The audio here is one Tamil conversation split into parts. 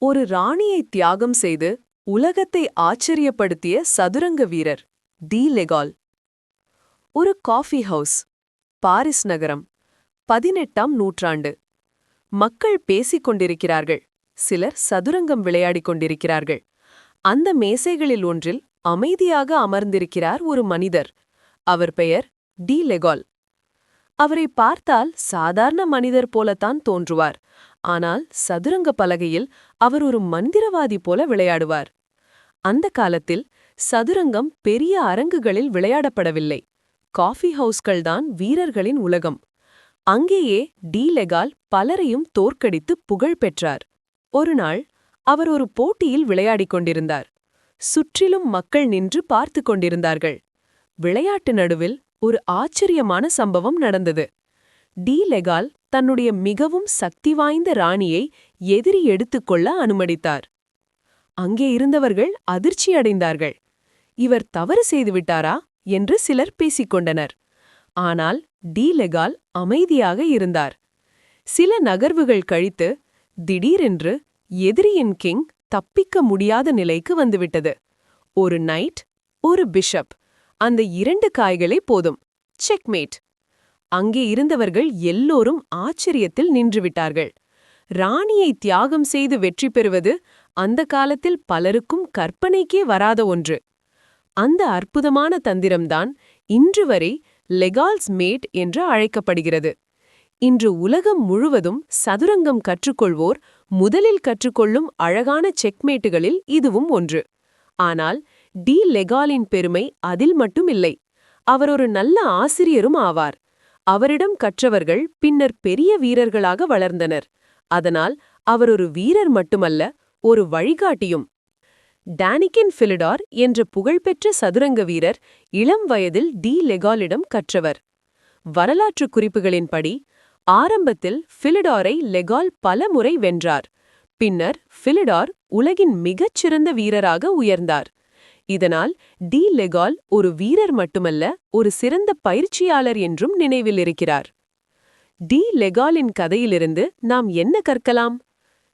ஒரு ராணியை தியாகம் செய்து உலகத்தை ஆச்சரியப்படுத்திய சதுரங்க வீரர் டி லெகால். ஒரு காஃபி ஹவுஸ், பாரிஸ் நகரம், 18ஆம் நூற்றாண்டு. மக்கள் பேசிக் கொண்டிருக்கிறார்கள். சிலர் சதுரங்கம் விளையாடிக் கொண்டிருக்கிறார்கள். அந்த மேசைகளில் ஒன்றில் அமைதியாக அமர்ந்திருக்கிறார் ஒரு மனிதர். அவர் பெயர் டி லெகால். அவரை பார்த்தால் சாதாரண மனிதர் போலத்தான் தோன்றுவார். ஆனால் சதுரங்க பலகையில் அவர் ஒரு மந்திரவாதி போல விளையாடுவார். அந்த காலத்தில் சதுரங்கம் பெரிய அரங்குகளில் விளையாடப்படவில்லை. காஃபி ஹவுஸ்கள்தான் வீரர்களின் உலகம். அங்கேயே டி லெகால் பலரையும் தோற்கடித்து புகழ் பெற்றார். ஒருநாள் அவர் ஒரு போட்டியில் விளையாடிக் கொண்டிருந்தார். சுற்றிலும் மக்கள் நின்று பார்த்து கொண்டிருந்தார்கள். விளையாட்டு நடுவில் ஒரு ஆச்சரியமான சம்பவம் நடந்தது. டி லெகால் தன்னுடைய மிகவும் சக்தி வாய்ந்த ராணியை எதிரி எடுத்துக்கொள்ள அனுமதித்தார். அங்கே இருந்தவர்கள் அதிர்ச்சியடைந்தார்கள். இவர் தவறு செய்துவிட்டாரா என்று சிலர் பேசிக்கொண்டனர். ஆனால் டி லெகால் அமைதியாக இருந்தார். சில நகர்வுகள் கழித்து திடீரென்று எதிரியின் கிங் தப்பிக்க முடியாத நிலைக்கு வந்துவிட்டது. ஒரு நைட், ஒரு பிஷப், அந்த 2 காய்களே போதும். செக்மேட். அங்கே இருந்தவர்கள் எல்லோரும் ஆச்சரியத்தில் நின்றுவிட்டார்கள். ராணியை தியாகம் செய்து வெற்றி பெறுவது அந்த காலத்தில் பலருக்கும் கற்பனைக்கே வராத ஒன்று. அந்த அற்புதமான தந்திரம்தான் இன்று வரை லெகால்ஸ் மேட் என்று அழைக்கப்படுகிறது. இன்று உலகம் முழுவதும் சதுரங்கம் கற்றுக்கொள்வோர் முதலில் கற்றுக்கொள்ளும் அழகான செக்மேட்டுகளில் இதுவும் ஒன்று. ஆனால் டி லெகாலின் பெருமை அதில் மட்டும் இல்லை. அவர் ஒரு நல்ல ஆசிரியரும் ஆவார். அவரிடம் கற்றவர்கள் பின்னர் பெரிய வீரர்களாக வளர்ந்தனர். அதனால் அவர் ஒரு வீரர் மட்டுமல்ல, ஒரு வழிகாட்டியும். டானிகின் ஃபிலிடார் என்ற புகழ்பெற்ற சதுரங்க வீரர் இளம் வயதில் டி லெகாலிடம் கற்றவர். வரலாற்று குறிப்புகளின்படி ஆரம்பத்தில் ஃபிலிடாரை லெகால் பல முறை வென்றார். பின்னர் ஃபிலிடார் உலகின் மிகச்சிறந்த வீரராக உயர்ந்தார். இதனால் டி லெகால் ஒரு வீரர் மட்டுமல்ல, ஒரு சிறந்த பயிற்சியாளர் என்றும் நினைவில் இருக்கிறார். டி லெகாலின் கதையிலிருந்து நாம் என்ன கற்கலாம்?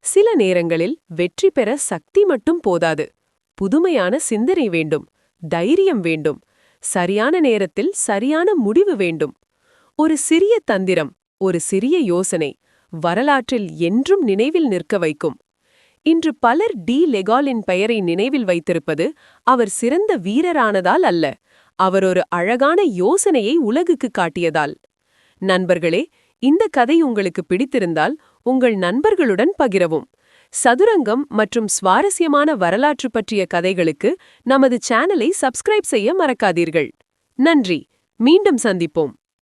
சில நேரங்களில் வெற்றி பெற சக்தி மட்டும் போதாது. புதுமையான சிந்தனை வேண்டும், தைரியம் வேண்டும், சரியான நேரத்தில் சரியான முடிவு வேண்டும். ஒரு சிறிய தந்திரம், ஒரு சிறிய யோசனை வரலாற்றில் என்றும் நினைவில் நிற்க வைக்கும். இன்று பலர் டி லெகாலின் பெயரை நினைவில் வைத்திருப்பது அவர் சிறந்த வீரரானதால் அல்ல, அவர் ஒரு அழகான யோசனையை உலகுக்கு காட்டியதால். நண்பர்களே, இந்த கதை உங்களுக்கு பிடித்திருந்தால் உங்கள் நண்பர்களுடன் பகிரவும். சதுரங்கம் மற்றும் சுவாரஸ்யமான வரலாற்று பற்றிய கதைகளுக்கு நமது சேனலை சப்ஸ்கிரைப் செய்ய மறக்காதீர்கள். நன்றி. மீண்டும் சந்திப்போம்.